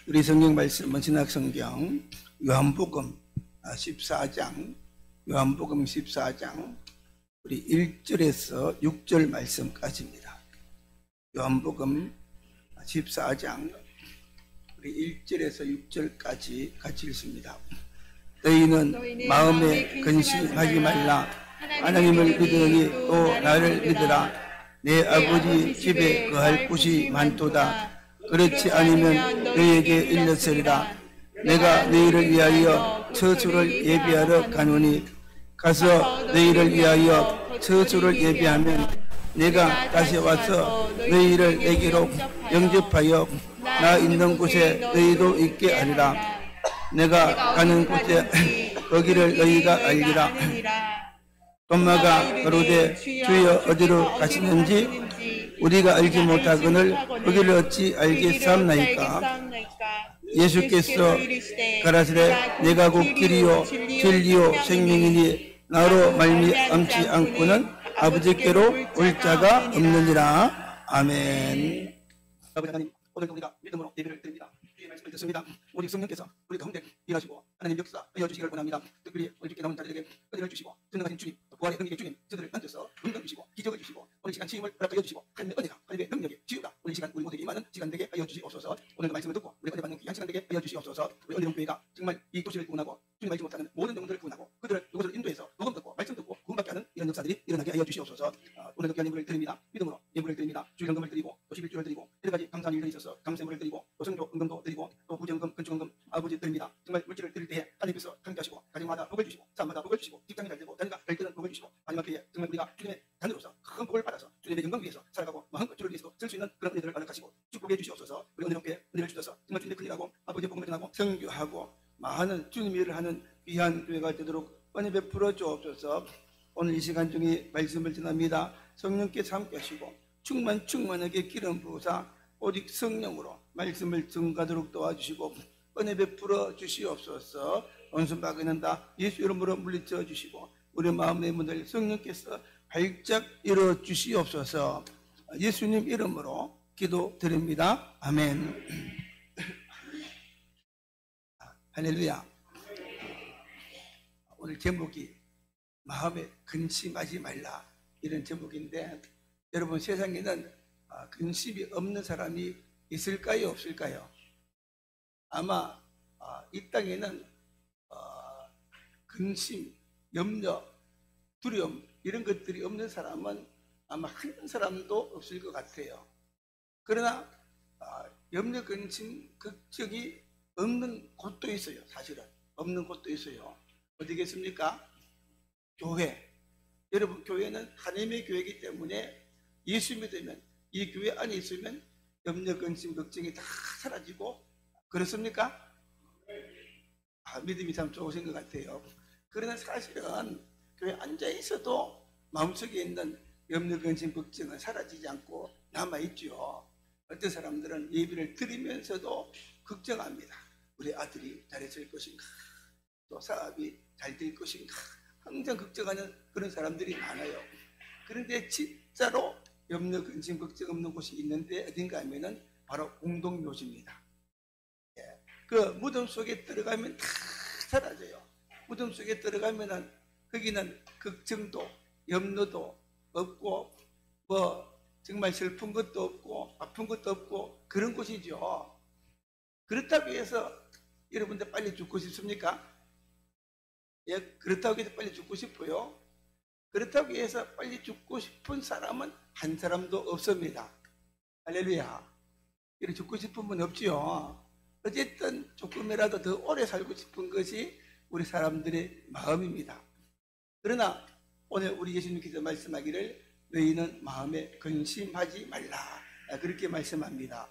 우리 성경 말씀은 신약성경 요한복음 14장, 요한복음 14장 우리 1절에서 6절 말씀까지입니다. 요한복음 14장 우리 1절에서 6절까지 같이 읽습니다. 너희는 마음에 근심하지 말라. 하나님을 믿으니 또 나를 믿으라. 내 아버지 집에 거할 곳이 많도다. 그렇지 않으면 너희에게 일렀으리라. 내가 너희를 위하여 처소를 예비하러 가노니 가서 너희를 위하여 처소를 예비하면 내가 다시 와서 너희를 내게로 영접하여 나 있는 곳에 너희도 있게 하리라. 내가 가는 곳에 거기를 너희가 알리라. 톰마가 가로되 주여 어디로 가시는지 우리가 알지 못하거늘 거기를 어찌 알겠사옵나이까. 예수께서 가라사대 내가 곧 길이요 진리요 생명이니 나로 말미암지 않고는 아버지께로 올 자가 없느니라. 아멘. 아버지 하나님, 오늘도 우리가 믿음으로 예배를 드립니다. 주의 말씀을 듣습니다. 우리 성령께서 우리 가운데 일하시고 하나님 역사하여 주시기를 원합니다. 특별히 오늘 주께 나온 자들에게 은혜를 주시고 전능하신 주님, 부활의 능력의 주님, 저들을 만져서 능력 주시고 기적을 주시고 오늘 시간 치임을 허락하여 주시고 하나님의 은혜가 하나님의 능력이 지우다 오늘 시간 우리 모두에게 임하는 시간 되게 하여 주시옵소서. 오늘 말씀을 듣고 우리가 은혜 받는 귀한 시간 되게 하여 주시옵소서. 우리 은혜동교회가 정말 이 도시를 구원하고 주님 알지 못하는 모든 영혼들을 구원하고 그들을 이곳을 인도해서 녹음 듣고 말씀 듣고 구원받게 하는 이런 역사들이 일어나게 하여 주시옵소서. 오늘도 귀한 예물을 드립니다. 믿음으로 예물을 드립니다. 주일헌금을 드리고 또 11조를 드리고 여러 가지 감사한 일들이 있어서 감사물을 드리고 또 성조 은금도 드리고 또 부정금 건축원금 아버지 드립니다. 정말 물질을 드릴 때에 하나님께서 함께하시고 가정마다 복을 주시고 삶마다 복을 주시고 직장이 잘 되고 자녀가 잘 되는 복을 주시고 마지막 때에 정말 우리가 주님의 자녀로서 큰 복을 받아서 주님의 영광 위해서 살아가고 마음껏 주를 위해서 쓸 수 있는 그런 은혜들을 허락하시고 축복해 주시옵소서. 우리 은혜롭게 은혜를 주셔서 정말 주님의 큰일하고 아버지의 복음을 전하고 성교하고 많은 주님의 일을 하는 귀한 교회가 되도록 은혜 베풀어 주옵소서. 오늘 이 시간 중에 말씀을 전합니다. 성령께서 함께 하시고 충만하게 기름 부으사 오직 성령으로 말씀을 증가하도록 도와주시고 은혜 베풀어 주시옵소서. 원수마귀는 다 예수 이름으로 물리쳐 주시고 우리 마음의 문을 성령께서 활짝 열어 주시옵소서. 예수님 이름으로 기도드립니다. 아멘. 할렐루야. 오늘 제목이 마음에 근심하지 말라 이런 제목인데 여러분 세상에는 근심이 없는 사람이 있을까요? 없을까요? 아마 이 땅에는 근심, 염려, 두려움 이런 것들이 없는 사람은 아마 한 사람도 없을 것 같아요. 그러나 염려, 근심, 걱정이 없는 곳도 있어요. 사실은 없는 곳도 있어요. 어디겠습니까? 교회. 여러분 교회는 하나님의 교회이기 때문에 예수 믿으면 이 교회 안에 있으면 염려, 근심, 걱정이 다 사라지고 그렇습니까? 믿음이 참 좋으신 것 같아요. 그러나 사실은 교회에 앉아 있어도 마음속에 있는 염려, 근심, 걱정은 사라지지 않고 남아있죠. 어떤 사람들은 예배를 드리면서도 걱정합니다. 우리 아들이 잘했을 것인가? 또 사업이 잘 될 것인가? 항상 걱정하는 그런 사람들이 많아요. 그런데 진짜로 염려, 근심, 걱정 없는 곳이 있는데 어딘가 하면은 바로 공동묘지입니다. 그 무덤 속에 들어가면 다 사라져요. 무덤 속에 들어가면은 거기는 걱정도 염려도 없고 뭐 정말 슬픈 것도 없고 아픈 것도 없고 그런 곳이죠. 그렇다고 해서 여러분들 빨리 죽고 싶습니까? 예, 그렇다고 해서 빨리 죽고 싶어요? 그렇다고 해서 빨리 죽고 싶은 사람은 한 사람도 없습니다. 할렐루야. 이렇게 죽고 싶은 분 없지요. 어쨌든 조금이라도 더 오래 살고 싶은 것이 우리 사람들의 마음입니다. 그러나 오늘 우리 예수님께서 말씀하기를 너희는 마음에 근심하지 말라 그렇게 말씀합니다.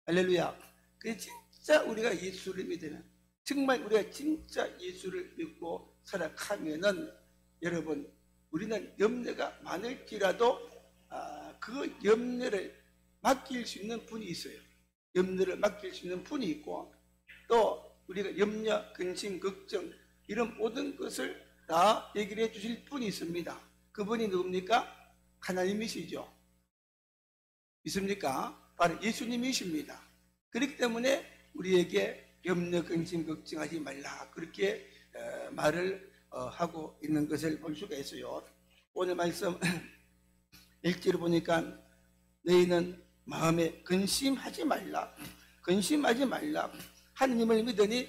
할렐루야. 그래서 진짜 우리가 예수를 믿으면 정말 우리가 진짜 예수를 믿고 살아가면은 여러분 우리는 염려가 많을지라도 그 염려를 맡길 수 있는 분이 있어요. 염려를 맡길 수 있는 분이 있고 또 우리가 염려, 근심, 걱정 이런 모든 것을 다 얘기를 해 주실 분이 있습니다. 그분이 누굽니까? 하나님이시죠. 믿습니까? 바로 예수님이십니다. 그렇기 때문에 우리에게 염려, 근심, 걱정하지 말라 그렇게 말을 하고 있는 것을 볼 수가 있어요. 오늘 말씀 1절을 보니까 너희는 마음에 근심하지 말라, 근심하지 말라, 하나님을 믿으니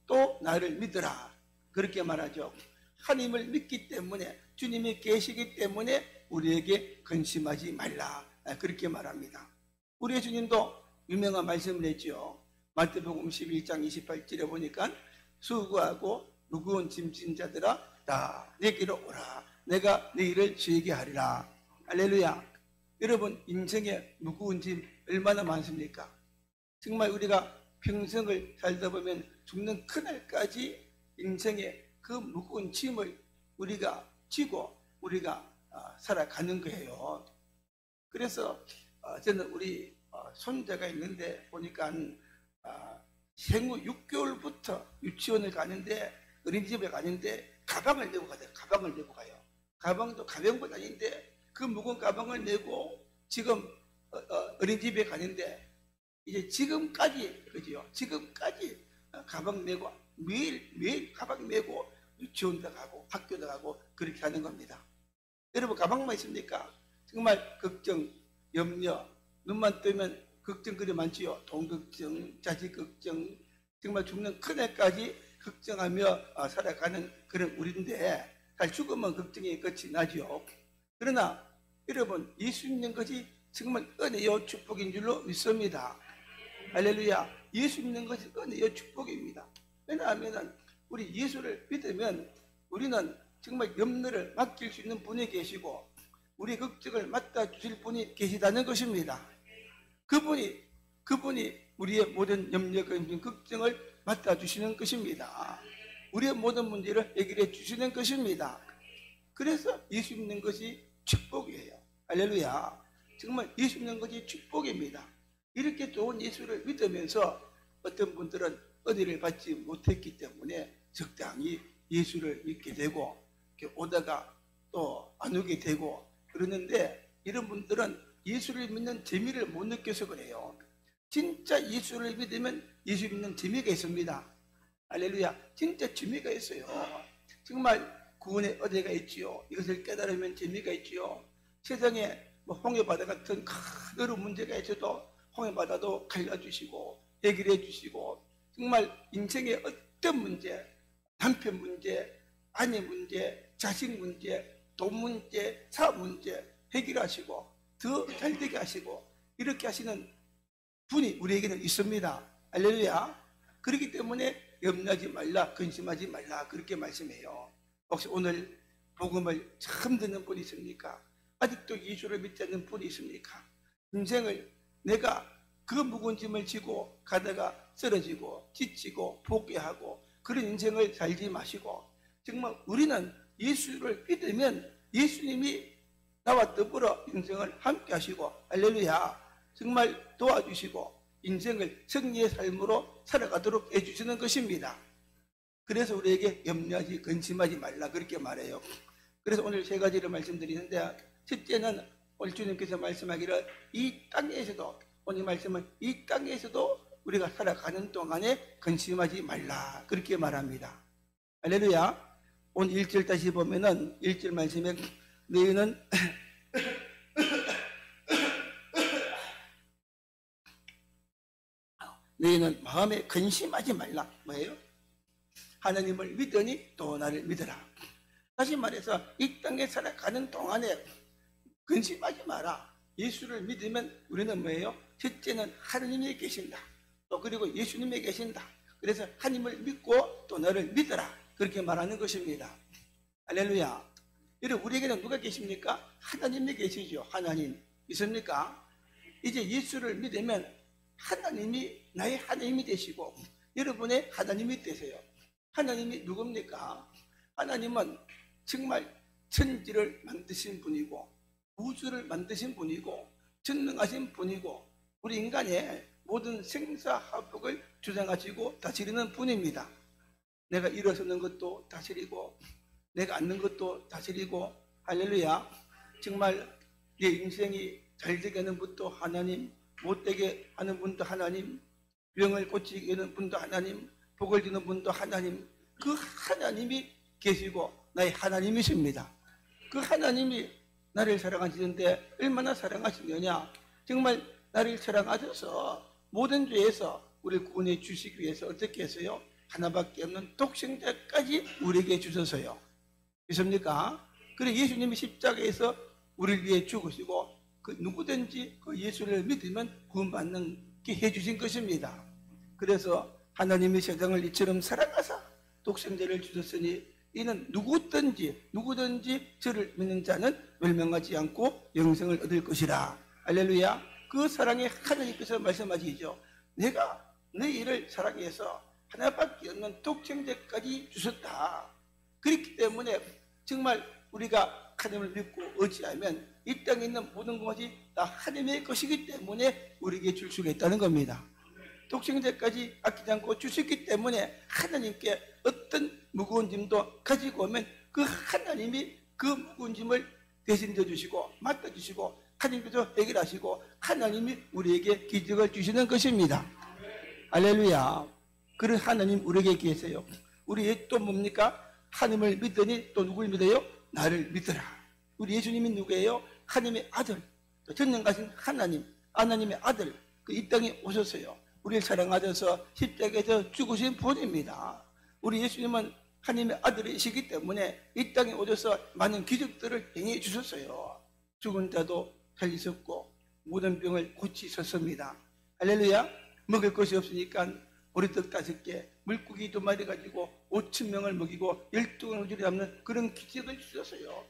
또 나를 믿으라 그렇게 말하죠. 하나님을 믿기 때문에, 주님이 계시기 때문에 우리에게 근심하지 말라 그렇게 말합니다. 우리의 주님도 유명한 말씀을 했죠. 마태복음 11장 28절에 보니까 수고하고 무거운 짐진 자들아 다 내게로 오라, 내가 너희를 쉬게 하리라. 할렐루야. 여러분, 인생에 무거운 짐 얼마나 많습니까? 정말 우리가 평생을 살다 보면 죽는 그날까지 인생의 그 무거운 짐을 우리가 지고 우리가 살아가는 거예요. 그래서 저는 우리 손자가 있는데 보니까 생후 6개월부터 유치원을 가는데, 어린이집에 가는데 가방을 메고 가요. 가방을 메고 가요. 가방도 가벼운 아닌데 그 무거운 가방을 메고 지금 어린이집에 가는데, 이제 지금까지, 그죠? 지금까지 가방 메고 매일 가방 메고 유치원도 가고 학교도 가고 그렇게 하는 겁니다. 여러분, 가방만 있습니까? 정말 걱정, 염려, 눈만 뜨면 걱정거리 많지요. 돈 걱정, 자식 걱정, 정말 죽는 그날까지 걱정하며 살아가는 그런 우리인데, 잘 죽으면 걱정이 끝이 나죠. 그러나 여러분, 예수 믿는 것이 정말 은혜요 축복인 줄로 믿습니다. 할렐루야. 예수 믿는 것이 은혜요 축복입니다. 왜냐하면 우리 예수를 믿으면 우리는 정말 염려를 맡길 수 있는 분이 계시고 우리 걱정을 맡아 주실 분이 계시다는 것입니다. 그분이 우리의 모든 염려, 근심, 걱정을 맡아 주시는 것입니다. 우리의 모든 문제를 해결해 주시는 것입니다. 그래서 예수 믿는 것이 축복이에요. 할렐루야. 정말 예수 믿는 것이 축복입니다. 이렇게 좋은 예수를 믿으면서 어떤 분들은 은혜를 받지 못했기 때문에 적당히 예수를 믿게 되고 오다가 또 안 오게 되고 그러는데, 이런 분들은 예수를 믿는 재미를 못 느껴서 그래요. 진짜 예수를 믿으면 예수 믿는 재미가 있습니다. 할렐루야. 진짜 재미가 있어요. 정말 구원의 은혜가 있지요. 이것을 깨달으면 재미가 있지요. 세상에 홍해바다 같은 큰 어려운 문제가 있어도 홍해바다도 갈라주시고 해결해 주시고, 정말 인생의 어떤 문제, 남편 문제, 아내 문제, 자식 문제, 돈 문제, 사업 문제 해결하시고 더 잘되게 하시고 이렇게 하시는 분이 우리에게는 있습니다. 할렐루야. 그렇기 때문에 염려하지 말라, 근심하지 말라 그렇게 말씀해요. 혹시 오늘 복음을 처음 듣는 분이 있습니까? 아직도 예수를 믿지 않는 분이 있습니까? 인생을 내가 그 무거운 짐을 지고 가다가 쓰러지고 지치고 포기하고 그런 인생을 살지 마시고, 정말 우리는 예수를 믿으면 예수님이 나와 더불어 인생을 함께 하시고, 할렐루야, 정말 도와주시고 인생을 승리의 삶으로 살아가도록 해주시는 것입니다. 그래서 우리에게 염려하지, 근심하지 말라 그렇게 말해요. 그래서 오늘 세 가지를 말씀드리는데, 첫째는 오늘 주님께서 말씀하기를 이 땅에서도, 오늘 말씀은 이 땅에서도 우리가 살아가는 동안에 근심하지 말라 그렇게 말합니다. 할렐루야. 오늘 1절 다시 보면은 1절 말씀에 너희는 너희는 마음에 근심하지 말라. 뭐예요? 하나님을 믿으니 또 나를 믿으라. 다시 말해서 이 땅에 살아가는 동안에 근심하지 마라. 예수를 믿으면 우리는 뭐예요? 첫째는 하나님이 계신다. 또 그리고 예수님이 계신다. 그래서 하나님을 믿고 또 너를 믿어라 그렇게 말하는 것입니다. 할렐루야. 여러분, 우리에게는 누가 계십니까? 하나님이 계시죠. 하나님 있습니까? 이제 예수를 믿으면 하나님이 나의 하나님이 되시고 여러분의 하나님이 되세요. 하나님이 누굽니까? 하나님은 정말 천지를 만드신 분이고 우주를 만드신 분이고 전능하신 분이고 우리 인간의 모든 생사화복을 주장하시고 다스리는 분입니다. 내가 일어서는 것도 다스리고 내가 앉는 것도 다스리고, 할렐루야. 정말 내 인생이 잘되게 하는 분도 하나님, 못되게 하는 분도 하나님, 병을 고치는 분도 하나님, 복을 주는 분도 하나님, 그 하나님이 계시고 나의 하나님이십니다. 그 하나님이 나를 사랑하시는데 얼마나 사랑하시느냐. 정말 나를 사랑하셔서 모든 죄에서 우리를 구원해 주시기 위해서 어떻게 했어요? 하나밖에 없는 독생자까지 우리에게 주셔서요. 믿습니까? 그래 예수님이 십자가에서 우리를 위해 죽으시고 그 누구든지 그 예수를 믿으면 구원받는 게 해주신 것입니다. 그래서 하나님이 세상을 이처럼 사랑하사 독생자를 주셨으니 이는 누구든지 저를 믿는 자는 멸망하지 않고 영생을 얻을 것이라. 할렐루야. 그 사랑의 하나님께서 말씀하시죠. 내가 너희를 사랑해서 하나밖에 없는 독생자까지 주셨다. 그렇기 때문에 정말 우리가 하나님을 믿고 의지하면 이 땅에 있는 모든 것이 다 하나님의 것이기 때문에 우리에게 줄 수가 있다는 겁니다. 독생자까지 아끼지 않고 주셨기 때문에 하나님께 어떤 무거운 짐도 가지고 오면 그 하나님이 그 무거운 짐을 대신 져주시고 맡아주시고 하나님께서 해결하시고 하나님이 우리에게 기적을 주시는 것입니다. 할렐루야. 그런 하나님 우리에게 계세요. 우리 또 뭡니까? 하나님을 믿더니 또 누굴 믿어요? 나를 믿어라. 우리 예수님이 누구예요? 하나님의 아들, 전능하신 하나님의 아들, 그 이 땅에 오셨어요. 우리를 사랑하셔서 십자가에서 죽으신 분입니다. 우리 예수님은 하나님의 아들이시기 때문에 이 땅에 오셔서 많은 기적들을 행해 주셨어요. 죽은 자도 살리셨고 모든 병을 고치셨습니다. 할렐루야. 먹을 것이 없으니까 보리떡 5개, 물고기 2마리 가지고 5,000명을 먹이고 12강을 줄이 잡는 그런 기적을 주셨어요.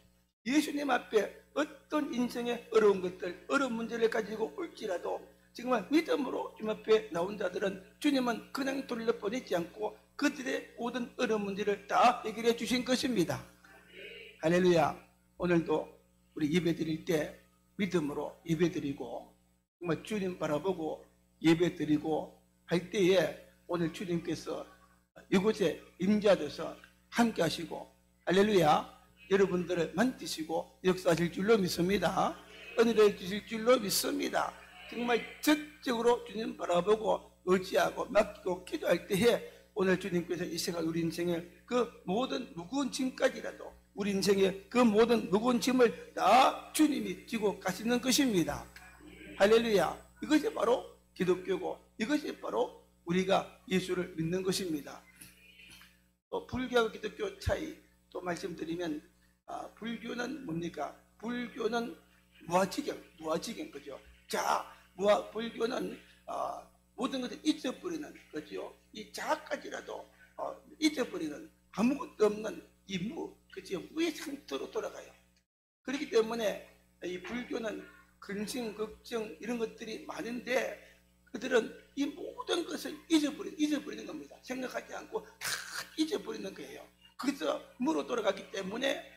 예수님 앞에 어떤 인생의 어려운 것들, 어려운 문제를 가지고 올지라도 정말 믿음으로 주님 앞에 나온 자들은 주님은 그냥 돌려보내지 않고 그들의 모든 어려운 문제를 다 해결해 주신 것입니다. 할렐루야. 오늘도 우리 예배 드릴 때 믿음으로 예배 드리고 정말 주님 바라보고 예배 드리고 할 때에 오늘 주님께서 이곳에 임재하셔서 함께 하시고 할렐루야. 여러분들을 만드시고 역사하실 줄로 믿습니다. 은혜를 주실 줄로 믿습니다. 정말 적극적으로 주님 바라보고 의지하고 맡기고 기도할 때에 오늘 주님께서 이 시간 우리 인생의 그 모든 무거운 짐까지라도 우리 인생의 그 모든 무거운 짐을 다 주님이 지고 가시는 것입니다. 할렐루야. 이것이 바로 기독교고 이것이 바로 우리가 예수를 믿는 것입니다. 또 불교하고 기독교 차이 또 말씀드리면 불교는 뭡니까? 불교는 무아지경 그죠? 자, 불교는 모든 것을 잊어버리는 거죠. 이 자까지라도 잊어버리는 아무것도 없는 이 그죠? 무의 상태로 돌아가요. 그렇기 때문에 이 불교는 근심, 걱정 이런 것들이 많은데 그들은 이 모든 것을 잊어버리는 겁니다. 생각하지 않고 다 잊어버리는 거예요. 그래서 무로 돌아가기 때문에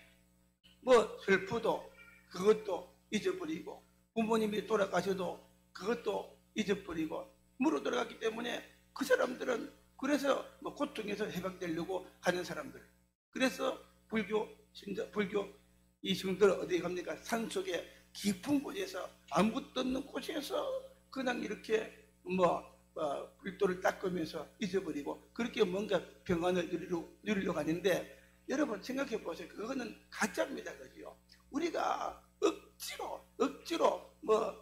슬프도 그것도 잊어버리고 부모님이 돌아가셔도 그것도 잊어버리고 무로 돌아갔기 때문에 그 사람들은 그래서 고통에서 해방되려고 하는 사람들. 그래서 불교 이 성들 어디 갑니까? 산속에 깊은 곳에서 아무것도 없는 곳에서 그냥 이렇게 불도를 닦으면서 잊어버리고 그렇게 뭔가 평안을 누리려고 하는데 여러분 생각해 보세요. 그거는 가짜입니다. 그죠? 우리가 억지로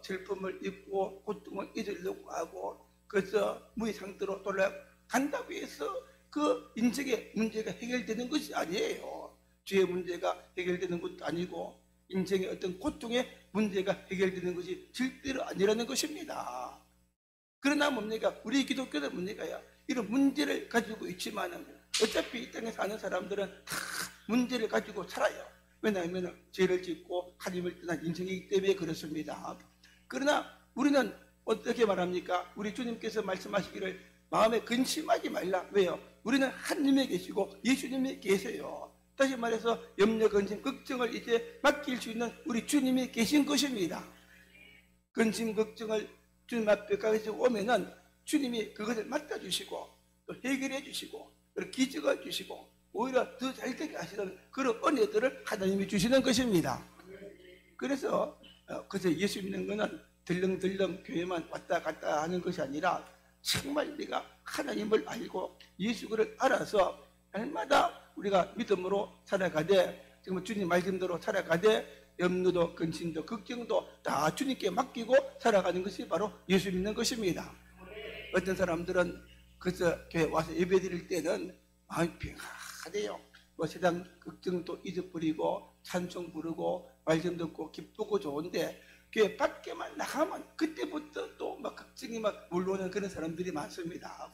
슬픔을 잊고 고통을 잊으려고 하고 그래서 무의 상태로 돌아간다고 해서 그 인생의 문제가 해결되는 것이 아니에요. 죄의 문제가 해결되는 것도 아니고 인생의 어떤 고통의 문제가 해결되는 것이 절대로 아니라는 것입니다. 그러나 뭡니까? 우리 기독교는 뭡니까요? 이런 문제를 가지고 있지만은 어차피 이 땅에 사는 사람들은 다 문제를 가지고 살아요. 왜냐하면 죄를 짓고 하나님을 떠난 인생이기 때문에 그렇습니다. 그러나 우리는 어떻게 말합니까? 우리 주님께서 말씀하시기를 마음에 근심하지 말라. 왜요? 우리는 하나님에 계시고 예수님에 계세요. 다시 말해서 염려, 근심, 걱정을 이제 맡길 수 있는 우리 주님이 계신 것입니다. 근심, 걱정을 주님 앞에까지 오면은 주님이 그것을 맡아주시고 또 해결해 주시고 그리고 기적을 주시고 오히려 더 잘되게 하시는 그런 은혜들을 하나님이 주시는 것입니다. 그래서 예수 믿는 것은 들렁들렁 교회만 왔다 갔다 하는 것이 아니라 정말 우리가 하나님을 알고 예수를 알아서 날마다 우리가 믿음으로 살아가되, 정말 주님 말씀대로 살아가되, 염려도 근심도 걱정도 다 주님께 맡기고 살아가는 것이 바로 예수 믿는 것입니다. 어떤 사람들은 그래서 교회 와서 예배 드릴 때는 마음이 평안해요. 뭐 세상 걱정도 잊어버리고 찬송 부르고 말씀 듣고 기쁘고 좋은데, 교회 밖에만 나가면 그때부터 또 막 걱정이 막 몰려오는 그런 사람들이 많습니다.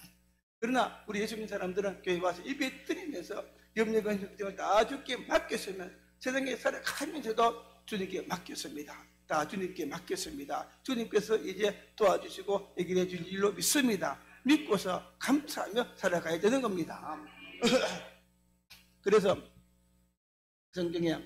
그러나 우리 예수 믿는 사람들은 교회 와서 예배 드리면서 염려 걱정을 다 주께 맡겼으면 세상에 살아가면서도 주님께 맡겼습니다. 다 주님께 맡겼습니다. 주님께서 이제 도와주시고 해결해 줄 일로 믿습니다. 믿고서 감사하며 살아가야 되는 겁니다. 그래서 성경에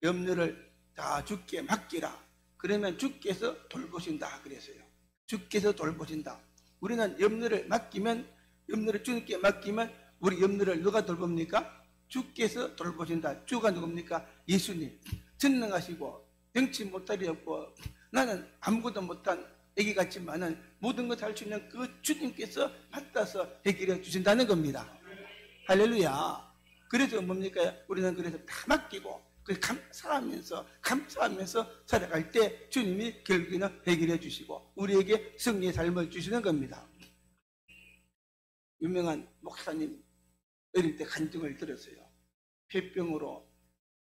염려를 다 주께 맡기라. 그러면 주께서 돌보신다 그랬어요. 주께서 돌보신다. 우리는 염려를 맡기면, 염려를 주님께 맡기면 우리 염려를 누가 돌봅니까? 주께서 돌보신다. 주가 누굽니까? 예수님. 전능하시고 병치 못할이 없고 나는 아무것도 못한 애기 같지만은 모든 것 할 수 있는 그 주님께서 받아서 해결해 주신다는 겁니다. 할렐루야. 그래서 뭡니까? 우리는 그래서 다 맡기고 감사하면서 살아갈 때 주님이 결국에는 해결해 주시고 우리에게 승리의 삶을 주시는 겁니다. 유명한 목사님 어릴 때 간증을 들었어요. 폐병으로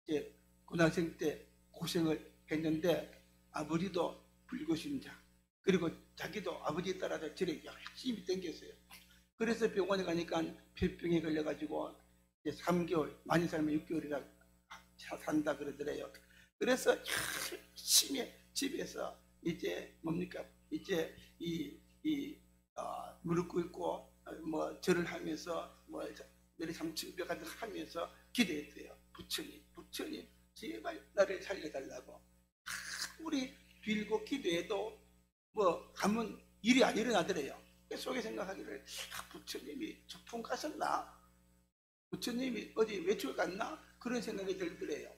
이제 고등학생 때 고생을 했는데 아버지도 불교신자, 그리고 자기도 아버지 따라서 절에 열심히 댕겼어요. 그래서 병원에 가니까 폐병에 걸려가지고 이제 3개월, 많이 살면 6개월이라 산다 그러더래요. 그래서 열심히 집에서 이제 뭡니까? 이제 무릎 꿇고 뭐 절을 하면서 뭐 내리 삼층벽 같은 거 하면서 기도했대요. 부처님 제발 나를 살려달라고. 아무리 빌고 기도해도 뭐 가면 일이 안 일어나더래요. 속에 생각하기를 부처님이 소풍 가셨나? 부처님이 어디 외출 갔나? 그런 생각이 들더래요.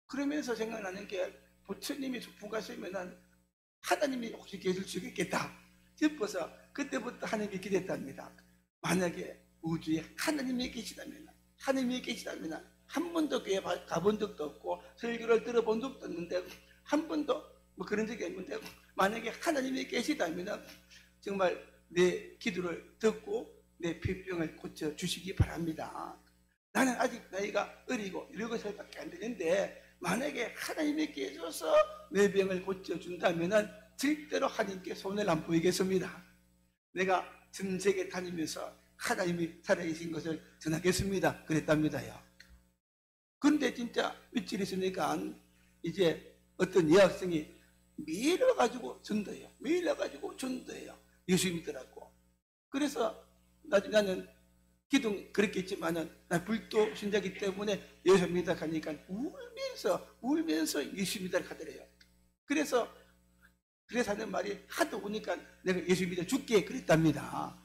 그러면서 생각나는 게 부처님이 소풍 갔으면은 하나님이 혹시 계실 수 있겠다 싶어서 그때부터 하나님이 기대했답니다. 만약에 우주에 하나님이 계시다면 한 번도 교회 가본 적도 없고 설교를 들어본 적도 없는데 한 번도 뭐 그런 적이 없는데 만약에 하나님이 계시다면 정말 내 기도를 듣고 내 폐병을 고쳐주시기 바랍니다. 나는 아직 나이가 어리고 7살밖에 안 되는데 만약에 하나님이 계셔서 내 병을 고쳐준다면 절대로 하나님께 손을 안 보이겠습니다. 내가 전 세계 다니면서 하나님이 살아계신 것을 전하겠습니다. 그랬답니다요. 그런데 진짜 며칠 있으니까 이제 어떤 여학생이 매일 와가지고 전도해요. 예수 믿더라고. 그래서 나는 기도 그랬겠지만은 나 불도 신자기 때문에 예수 믿다 가니까 울면서 예수 믿다 가더래요. 그래서 하는 말이 하도 오니까 내가 예수 믿어 줄게 그랬답니다.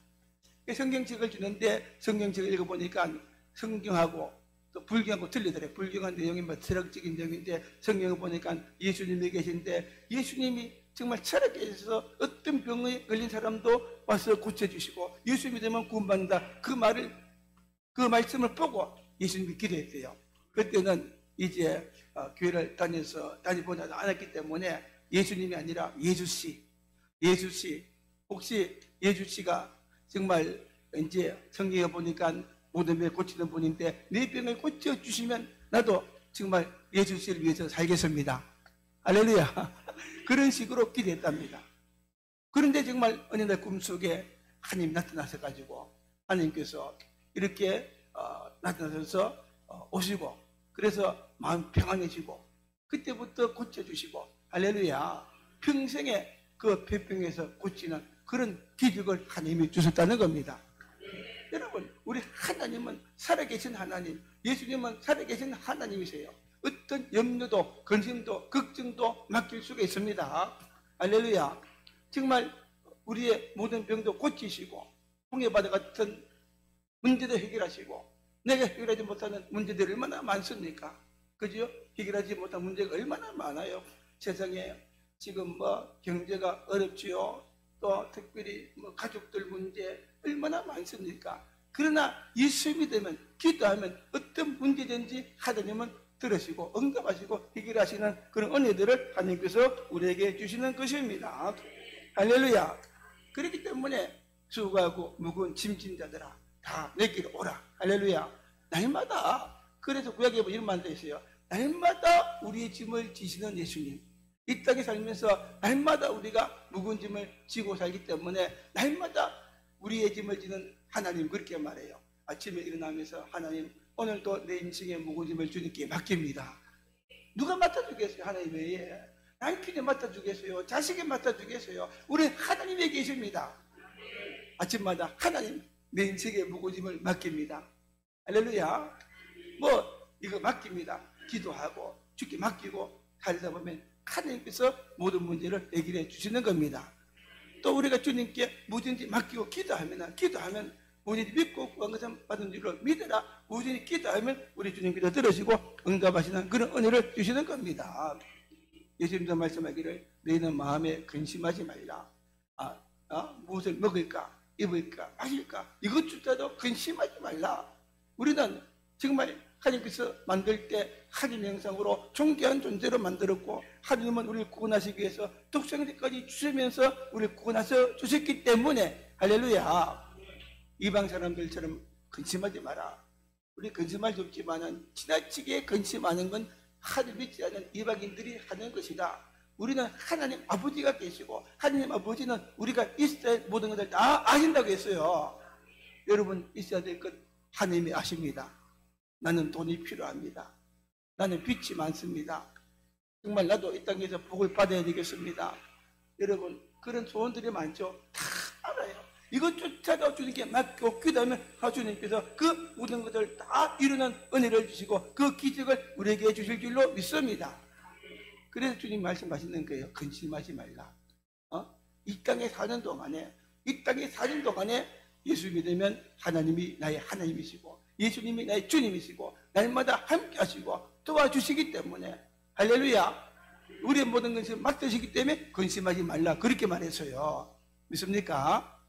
성경책을 주는데 성경책을 읽어보니까 성경하고 또 불경하고 틀리더래요. 불경한 내용이 뭐 철학적인 내용인데 성경을 보니까 예수님이 계신데 예수님이 정말 철학에서 어떤 병에 걸린 사람도 와서 고쳐주시고 예수 믿으면 구원받는다. 그 말씀을 보고 예수님이 기도했대요. 그때는 이제 교회를 다니보지 않았기 때문에 예수님이 아니라 예수씨. 혹시 예수씨가 정말 이제 성경에 보니까 모든 병을 고치는 분인데 내 병을 고쳐주시면 나도 정말 예수씨를 위해서 살겠습니다. 할렐루야. 그런 식으로 기도했답니다. 그런데 정말 어느 날 꿈속에 하나님 나타나서 가지고 하나님께서 이렇게 나타나셔서 오시고 그래서 마음 평안해지고 그때부터 고쳐주시고 할렐루야. 평생에 그 폐병에서 고치는 그런 기적을 하나님이 주셨다는 겁니다. 여러분, 우리 하나님은 살아계신 하나님, 예수님은 살아계신 하나님이세요. 어떤 염려도 근심도 걱정도 맡길 수가 있습니다. 할렐루야. 정말 우리의 모든 병도 고치시고 홍해바다 같은 문제도 해결하시고 내가 해결하지 못하는 문제들이 얼마나 많습니까? 그죠? 해결하지 못한 문제가 얼마나 많아요. 세상에 지금 뭐 경제가 어렵지요. 또 특별히 뭐 가족들 문제 얼마나 많습니까? 그러나 예수 믿으면, 기도하면 어떤 문제든지 하나님은 들으시고 응답하시고 해결하시는 그런 은혜들을 하나님께서 우리에게 주시는 것입니다. 할렐루야. 그렇기 때문에 수고하고 무거운 짐진 자들아 다 내게로 오라. 할렐루야. 날마다, 그래서 구약에 보면 이런 말도 있어요. 날마다 우리의 짐을 지시는 예수님. 이 땅에 살면서 날마다 우리가 무거운 짐을 지고 살기 때문에 날마다 우리의 짐을 지는 하나님, 그렇게 말해요. 아침에 일어나면서 하나님, 오늘도 내 인생의 무거운 짐을 주님께 맡깁니다. 누가 맡아주겠어요? 하나님 외에. 남편이 맡아주겠어요? 자식이 맡아주겠어요? 우리는 하나님에 계십니다. 아침마다 하나님, 내 인생의 무거운 짐을 맡깁니다. 할렐루야. 뭐 이거 맡깁니다. 기도하고 주께 맡기고 살다 보면 하나님께서 모든 문제를 해결해 주시는 겁니다. 또 우리가 주님께 뭐든지 맡기고 기도하면 본인이 믿고 구한 것을 받은 줄로 믿으라. 무진히 기도하면 우리 주님께서 들으시고 응답하시는 그런 은혜를 주시는 겁니다. 예수님도 말씀하기를 너희는 마음에 근심하지 말라. 무엇을 먹을까, 입을까, 마실까, 이것조차도 근심하지 말라. 우리는 정말 하나님께서 만들 때 하나님의 형상으로 존귀한 존재로 만들었고, 하나님은 우리를 구원하시기 위해서 독생자까지 주시면서 우리를 구원하셔 주셨기 때문에, 할렐루야, 이방 사람들처럼 근심하지 마라. 우리 근심할 수 없지만은 지나치게 근심하는 건 하나님 믿지 않는 이방인들이 하는 것이다. 우리는 하나님 아버지가 계시고 하나님 아버지는 우리가 있어야 모든 것을 다 아신다고 했어요. 여러분, 있어야 될 것 하나님이 아십니다. 나는 돈이 필요합니다. 나는 빚이 많습니다. 정말 나도 이 땅에서 복을 받아야 되겠습니다. 여러분, 그런 소원들이 많죠. 다 알아요. 이것조차도 주님께 맡기고 기도하면 주님께서 그 모든 것을 다 이루는 은혜를 주시고 그 기적을 우리에게 주실 줄로 믿습니다. 그래서 주님 말씀하시는 거예요. 근심하지 말라. 이 땅에 사는 동안에 예수 믿으면 하나님이 나의 하나님이시고 예수님이 나의 주님이시고 날마다 함께 하시고 도와주시기 때문에, 할렐루야, 우리의 모든 것을 맡으시기 때문에 근심하지 말라, 그렇게 말했어요. 믿습니까?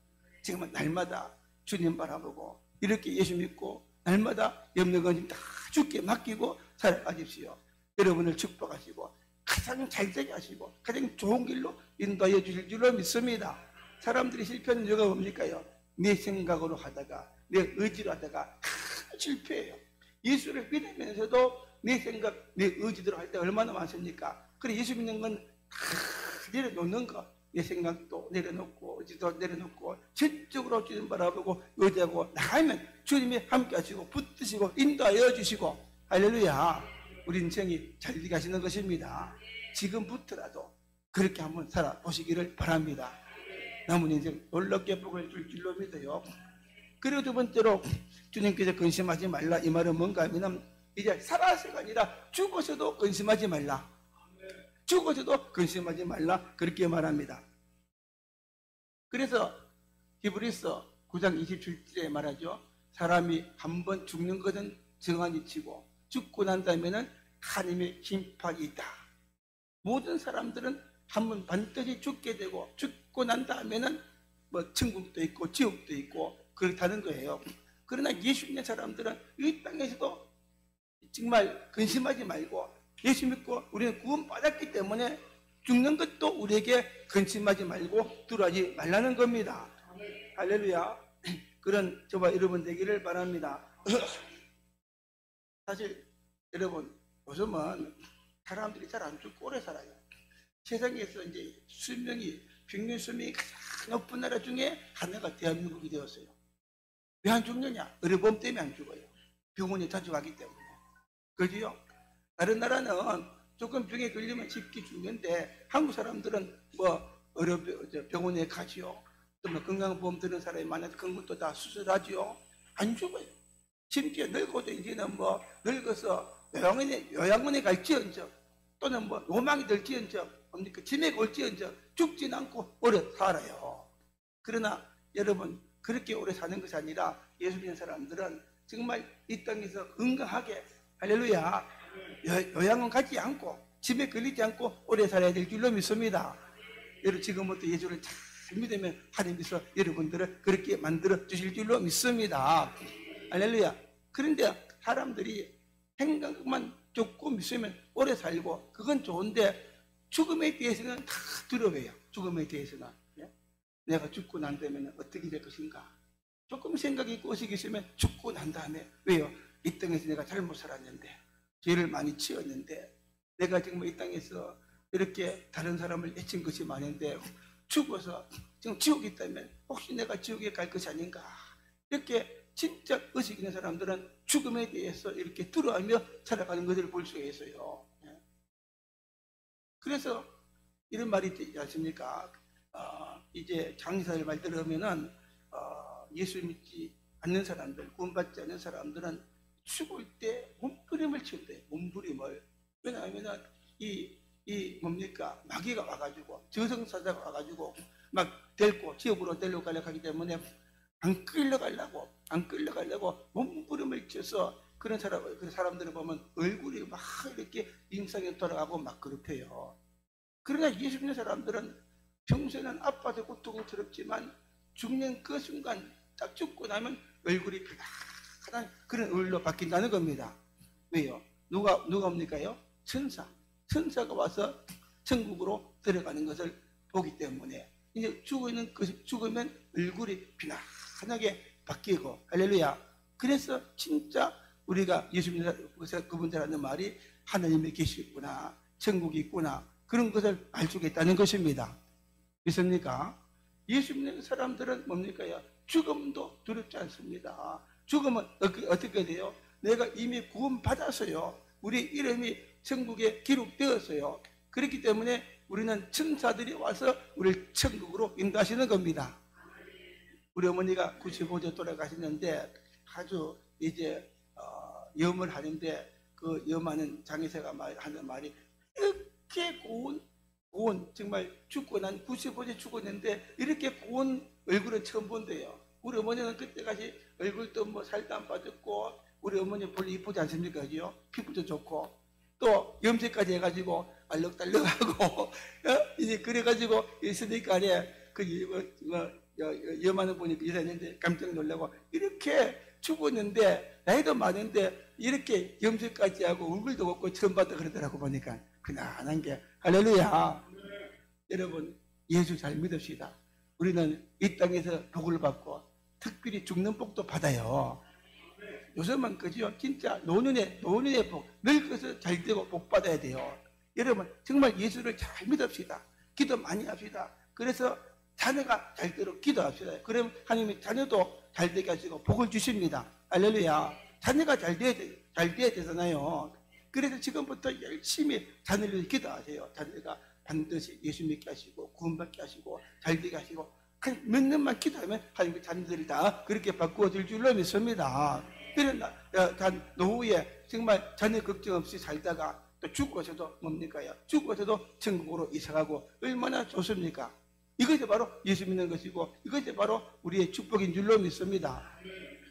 지금은 날마다 주님 바라보고 이렇게 예수 믿고 날마다 염려 근심 다 주께 맡기고 살아가십시오. 여러분을 축복하시고 가장 잘 되게 하시고 가장 좋은 길로 인도하여 주실 줄로 믿습니다. 사람들이 실패하는 이유가 뭡니까요? 내 생각으로 하다가 내 의지로 하다가 실패해요. 예수를 믿으면서도 내 생각, 내 의지대로 할 때 얼마나 많습니까? 그래, 예수 믿는 건 다 내려놓는 거. 내 생각도 내려놓고 의지도 내려놓고 지적으로 주님 바라보고 의지하고 나가면 주님이 함께 하시고 붙드시고 인도하여 주시고, 할렐루야, 우리 인생이 잘 되게 하시는 것입니다. 지금부터라도 그렇게 한번 살아보시기를 바랍니다. 남은 인생 놀랍게 복을 줄 줄로 믿어요. 그리고 두 번째로 주님께서 근심하지 말라, 이 말은 뭔가 하면 이제 살아서가 아니라 죽어서도 근심하지 말라. 죽어서도 근심하지 말라, 그렇게 말합니다. 그래서 히브리서 9장 27절에 말하죠. 사람이 한번 죽는 것은 정한 이치고 죽고 난 다음에는 하나님의 심판이 있다. 모든 사람들은 한번 반드시 죽게 되고 죽고 난 다음에는 뭐 천국도 있고 지옥도 있고 그렇다는 거예요. 그러나 예수 믿는 사람들은 이 땅에서도 정말 근심하지 말고 예수 믿고 우리는 구원받았기 때문에 죽는 것도 우리에게 근심하지 말고 두려워하지 말라는 겁니다. 할렐루야. 그런 저와 여러분 되기를 바랍니다. 사실 여러분, 요즘은 사람들이 잘 안 죽고 오래 살아요. 세상에서 이제 평균 수명이 가장 높은 나라 중에 하나가 대한민국이 되었어요. 왜 안 죽느냐? 의료보험 때문에 안 죽어요. 병원에 자주 가기 때문에. 그지요? 다른 나라는 조금 병에 걸리면 쉽게 죽는데 한국 사람들은 병원에 가지요. 또 건강보험 드는 사람이 많아서 그런 것도 다 수술하지요. 안 죽어요. 심지어 늙어도 이제는 늙어서 요양원에 갈지언정 또는 로망이 들지언정 치매가 올지언정 죽진 않고 오래 살아요. 그러나 여러분, 그렇게 오래 사는 것이 아니라 예수 믿는 사람들은 정말 이 땅에서 건강하게, 할렐루야, 요양원 가지 않고 치매 걸리지 않고 오래 살아야 될 줄로 믿습니다. 여러분, 지금부터 예수를 잘 잘 믿으면 하나님께서 여러분들을 그렇게 만들어 주실 줄로 믿습니다. 할렐루야. 그런데 사람들이 생각만 좋고 믿으면 오래 살고 그건 좋은데 죽음에 대해서는 다 두려워해요. 죽음에 대해서는. 내가 죽고 난 다음에 어떻게 될 것인가. 조금 생각이 있고 의식이 있으면 죽고 난 다음에 왜요? 이 땅에서 내가 잘못 살았는데 죄를 많이 지었는데 내가 지금 이 땅에서 이렇게 다른 사람을 해친 것이 많은데 죽어서 지금 지옥에 있다면 혹시 내가 지옥에 갈 것이 아닌가. 이렇게 진짜 의식 있는 사람들은 죽음에 대해서 이렇게 두려워하며 살아가는 것을 볼 수가 있어요. 그래서 이런 말이 있지 않습니까? 이제 장사를 말 들으면은 예수 믿지 않는 사람들, 구원받지 않는 사람들은 죽을 때 몸부림을 치는데 몸부림을. 왜냐하면은 이 뭡니까? 마귀가 와가지고 저승사자가 와가지고 막 데리고 지옥으로 데려가려고 하기 때문에 안 끌려가려고 몸부림을 쳐서 그런 사람들을 보면 얼굴이 막 이렇게 인상이 돌아가고 막 그렇대요. 그러나 예수 믿는 사람들은 평소에는 아파서 고통스럽지만 죽는 그 순간 딱 죽고 나면 얼굴이 편안한 그런 얼굴로 바뀐다는 겁니다. 왜요? 누가 옵니까요? 천사가 와서 천국으로 들어가는 것을 보기 때문에 이제 죽으면 얼굴이 편안하게 바뀌고. 할렐루야. 그래서 진짜 우리가 예수 믿는 그분들하는 말이 하나님이 계시구나, 천국이 있구나, 그런 것을 알 수가 있다는 것입니다. 믿습니까? 예수 믿는 사람들은 뭡니까요? 죽음도 두렵지 않습니다. 죽음은 어떻게 돼요? 내가 이미 구원받았어요. 우리 이름이 천국에 기록되었어요. 그렇기 때문에 우리는 천사들이 와서 우리를 천국으로 인도하시는 겁니다. 우리 어머니가 95세 돌아가시는데 아주 이제 염을 하는데 그 염하는 장의사가 하는 말이 이렇게 고운 정말 죽고 난 95세 죽었는데 이렇게 고운 얼굴은 처음 본대요. 우리 어머니는 그때까지 얼굴도 뭐 살도 안 빠졌고 우리 어머니 별로 이쁘지 않습니까? 그죠? 피부도 좋고 또 염색까지 해가지고 알록달록하고 이제 그래가지고 있으니까 그 염하는 분이 있었는데 깜짝 놀라고 이렇게 죽었는데 나이도 많은데 이렇게 염색까지 하고 얼굴도 없고 처음 봤다 그러더라고. 보니까 편안한 게. 할렐루야. 여러분 예수 잘 믿읍시다. 우리는 이 땅에서 복을 받고 특별히 죽는 복도 받아요. 요즘은 그죠? 진짜 노년의 복, 늙어서 잘 되고 복 받아야 돼요. 여러분 정말 예수를 잘 믿읍시다. 기도 많이 합시다. 그래서 자녀가 잘 되도록 기도합시다. 그럼 하나님이 자녀도 잘 되게 하시고 복을 주십니다. 할렐루야. 자녀가 잘 돼야 되잖아요. 그래서 지금부터 열심히 자녀를 위해 기도하세요. 자녀가 반드시 예수 믿게 하시고 구원받게 하시고 잘 되게 하시고 한 몇 년만 기도하면 하나님의 자녀들이 다 그렇게 바꾸어 줄 줄로 믿습니다. 그러나 노후에 정말 자녀 걱정 없이 살다가 또 죽어서도 뭡니까요? 죽어서도 천국으로 이사가고 얼마나 좋습니까? 이것이 바로 예수 믿는 것이고 이것이 바로 우리의 축복인 줄로 믿습니다.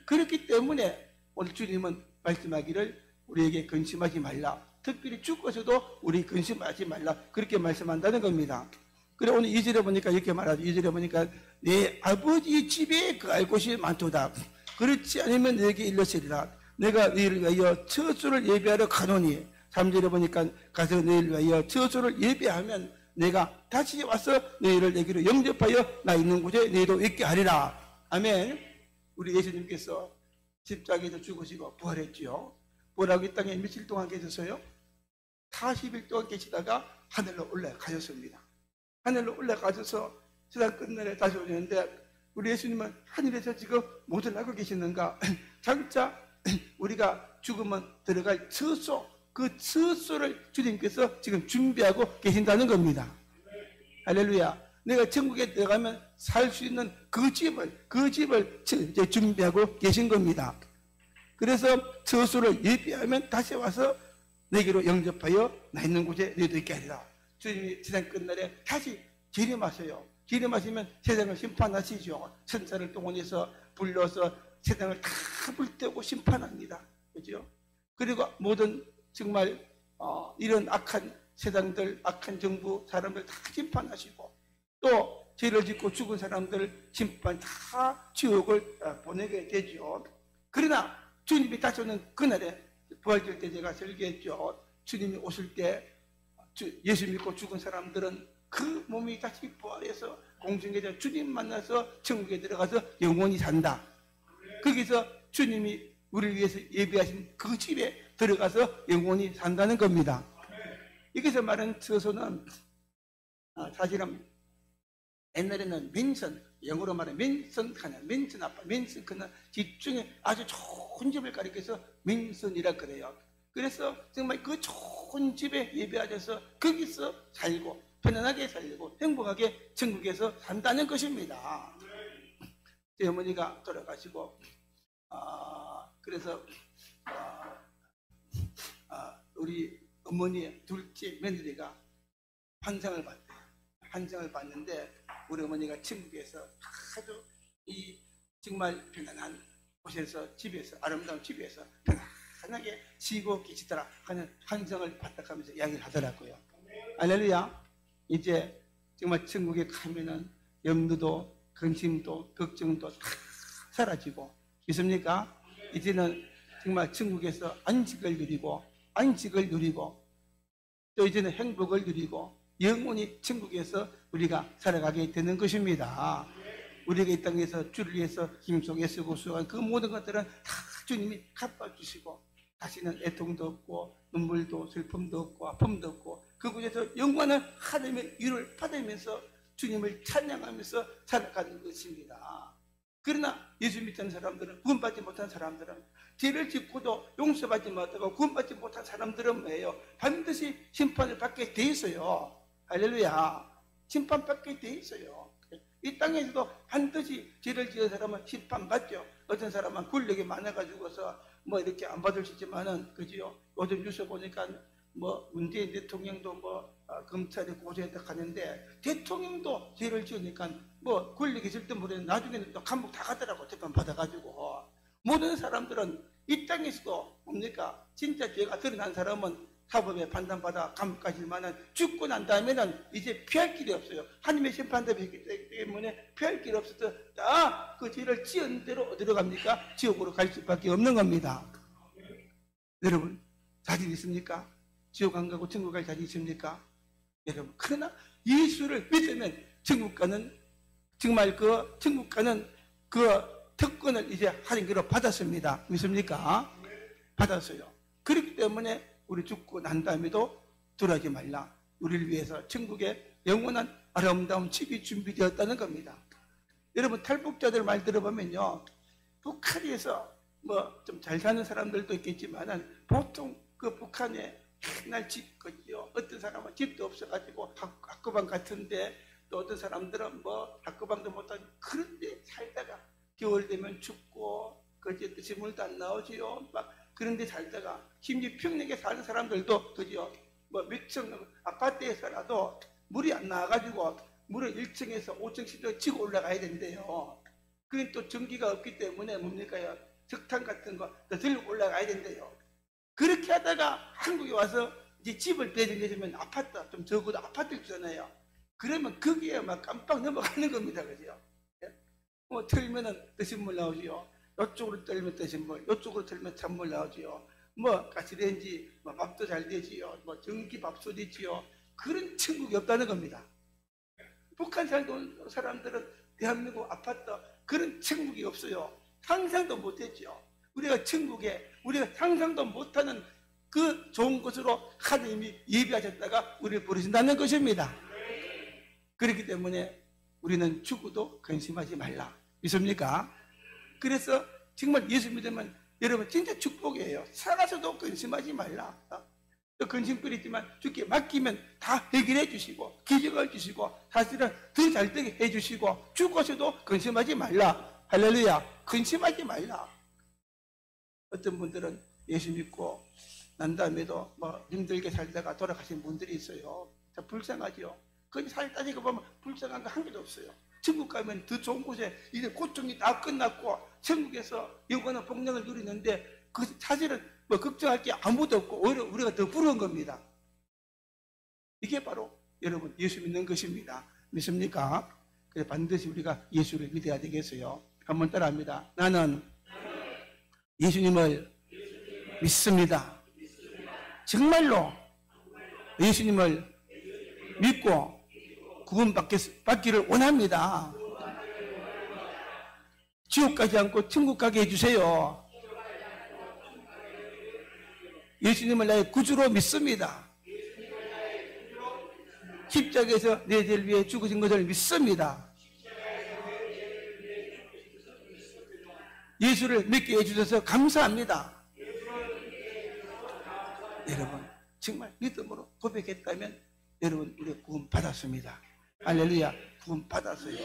그렇기 때문에 오늘 주님은 말씀하기를 우리에게 근심하지 말라. 특별히 죽어서도 우리 근심하지 말라. 그렇게 말씀한다는 겁니다. 그래 오늘 2절에 보니까 이렇게 말하죠. 2절에 보니까 내 아버지 집에 거할 곳이 많도다. 그렇지 않으면 내게 일러시리라. 내가 너희를 위하여 처소를 예배하러 가노니. 3절에 보니까 가서 너희를 위하여 처소를 예배하면 내가 다시 와서 너희를 내게로 영접하여 나 있는 곳에 너희도 있게 하리라. 아멘. 우리 예수님께서 십자가에서 죽으시고 부활했지요. 부활하고 이 땅에 며칠 동안 계셨어요? 40일 동안 계시다가 하늘로 올라가셨습니다. 하늘로 올라가셔서 세상 끝날에 다시 오셨는데 우리 예수님은 하늘에서 지금 무엇을 하고 계시는가? 장차 우리가 죽으면 들어갈 처소, 그 처소를 주님께서 지금 준비하고 계신다는 겁니다. 할렐루야. 내가 천국에 들어가면 살 수 있는 그 집을 이제 준비하고 계신 겁니다. 그래서 처소를 예비하면 다시 와서 내게로 영접하여 나 있는 곳에 너희도 있게 하리라. 주님이 세상 끝날에 다시 재림하세요. 재림하시면 세상을 심판하시죠. 천사를 동원해서 불러서 세상을 다 불태우고 심판합니다. 그죠? 그리고 모든 정말 이런 악한 세상들, 악한 정부 사람들 다 심판하시고 또 죄를 짓고 죽은 사람들 심판 다 지옥을 보내게 되죠. 그러나 주님이 다시 오는 그날에 부활절 때 제가 설교했죠. 주님이 오실 때 예수 믿고 죽은 사람들은 그 몸이 다시 부활해서 공중에 주님 만나서 천국에 들어가서 영원히 산다. 거기서 주님이 우리를 위해서 예비하신 그 집에 들어가서 영원히 산다는 겁니다. 여기서 말하는 처소는 사실은 옛날에는 맨션, 영어로 말하면 맨션 칸, 맨션 아파, 맨션 칸은 집 중에 아주 좋은 집을 가리켜서 맨션이라 그래요. 그래서 정말 그 좋은 집에 예배하셔서 거기서 살고 편안하게 살고 행복하게 천국에서 산다는 것입니다. 제 어머니가 돌아가시고 그래서 우리 어머니의 둘째 며느리가 환상을 봤대요. 환상을 봤는데 우리 어머니가 천국에서 아주 이 정말 편안한 곳에서 집에서 아름다운 집에서 편안하게 쉬고 계시더라 하는 환상을 봤다 하면서 이야기를 하더라고요. 할렐루야. 이제 정말 천국에 가면은 염려도 근심도 걱정도 다 사라지고 있습니까? 이제는 정말 천국에서 안식을 누리고 또 이제는 행복을 누리고 영원히 천국에서 우리가 살아가게 되는 것입니다. 우리가 이 땅에서 주를 위해서 힘쓰고 애쓰고 수고한 그 모든 것들은 다 주님이 갚아주시고 다시는 애통도 없고 눈물도 슬픔도 없고 아픔도 없고 그곳에서 영원한 하나님의 위로를 받으면서 주님을 찬양하면서 살아가는 것입니다. 그러나 예수 믿는 사람들은, 구원받지 못한 사람들은, 죄를 짓고도 용서받지 못하고 구원받지 못한 사람들은 뭐예요? 반드시 심판을 받게 돼 있어요. 할렐루야. 심판받게 돼 있어요. 이 땅에서도 반드시 죄를 지은 사람은 심판받죠. 어떤 사람은 권력이 많아가지고서 뭐 이렇게 안 받을 수 있지만은, 그지요? 요즘 뉴스 보니까 뭐 문재인 대통령도 검찰이 고소했다 하는데, 대통령도 죄를 지으니까 뭐 권력이 있을 때 모르는 나중에는 또 감옥 다 가더라고. 재판 받아가지고. 모든 사람들은 이 땅에서도 뭡니까? 진짜 죄가 드러난 사람은 사법에 판단받아 감옥 가실 만한, 죽고 난 다음에는 이제 피할 길이 없어요. 하나님의 심판되기 때문에 피할 길이 없어서 다 그 죄를 지은 대로 어디로 갑니까? 지옥으로 갈 수밖에 없는 겁니다. 여러분 자신 있습니까? 지옥 안 가고 천국 갈 자신 있습니까? 여러분, 그러나 예수를 믿으면 천국 가는, 정말 그 천국 가는 그 특권을 이제 하나님께로 받았습니다. 믿습니까? 받았어요. 그렇기 때문에 우리 죽고 난 다음에도 돌아가지 말라. 우리를 위해서 천국에 영원한 아름다운 집이 준비되었다는 겁니다. 여러분, 탈북자들 말 들어보면요, 북한에서 뭐 좀 잘 사는 사람들도 있겠지만은 보통 그 북한에 맨날 집 거지요. 어떤 사람은 집도 없어가지고 학교방 같은데, 또 어떤 사람들은 뭐 학교방도 못하고 그런데 살다가 겨울 되면 춥고 거기에 또 지물도 안 나오지요. 막 그런데 살다가 심지어 평택에 사는 사람들도 그죠. 뭐 몇 층 아파트에 살아도 물이 안 나와가지고 물을 1층에서 5층씩 치고 올라가야 된대요. 그게 또 전기가 없기 때문에 뭡니까요? 석탄 같은 거 더 들고 올라가야 된대요. 그렇게 하다가 한국에 와서 이제 집을 배정해주면 아파트, 좀 적어도 아파트 주잖아요. 그러면 거기에 막 깜빡 넘어가는 겁니다. 그죠? 뭐 틀면은 뜨신 물 나오지요. 이쪽으로 틀면 뜨신 물, 이쪽으로 틀면 찬물 나오지요. 뭐 가스레인지, 뭐 밥도 잘 되지요. 뭐 전기 밥솥 있지요. 그런 천국이 없다는 겁니다. 북한 살던 사람들은 대한민국 아파트 그런 천국이 없어요. 상상도 못했죠. 우리가 천국에 우리가 상상도 못하는 그 좋은 것으로 하나님이 예비하셨다가 우리를 부르신다는 것입니다. 그렇기 때문에 우리는 죽어도 근심하지 말라. 믿습니까? 그래서 정말 예수 믿으면 여러분 진짜 축복이에요. 살아서도 근심하지 말라. 또 근심거리지만 주께 맡기면 다 해결해 주시고 기적을 주시고 사실은 더 잘되게 해주시고 죽어서도 근심하지 말라. 할렐루야. 근심하지 말라. 어떤 분들은 예수 믿고 난 다음에도 뭐 힘들게 살다가 돌아가신 분들이 있어요. 불쌍하죠. 거기 살 따지고 보면 불쌍한 거 한 개도 없어요. 천국 가면 더 좋은 곳에 이제 고통이 다 끝났고 천국에서 영원한 복락을 누리는데 그 사실은 뭐 걱정할 게 아무도 없고 오히려 우리가 더 부러운 겁니다. 이게 바로 여러분 예수 믿는 것입니다. 믿습니까? 그래서 반드시 우리가 예수를 믿어야 되겠어요. 한번 따라합니다. 나는 예수님을 믿습니다. 정말로 예수님을 믿고 구원받기를 원합니다. 지옥 가지 않고 천국 가게 해주세요. 예수님을 나의 구주로 믿습니다. 십자가에서 내 죄를 위해 죽으신 것을 믿습니다. 예수를 믿게 해주셔서 감사합니다. 여러분 정말 믿음으로 고백했다면 여러분 우리 구원 받았습니다. 할렐루야. 구원 받았어요.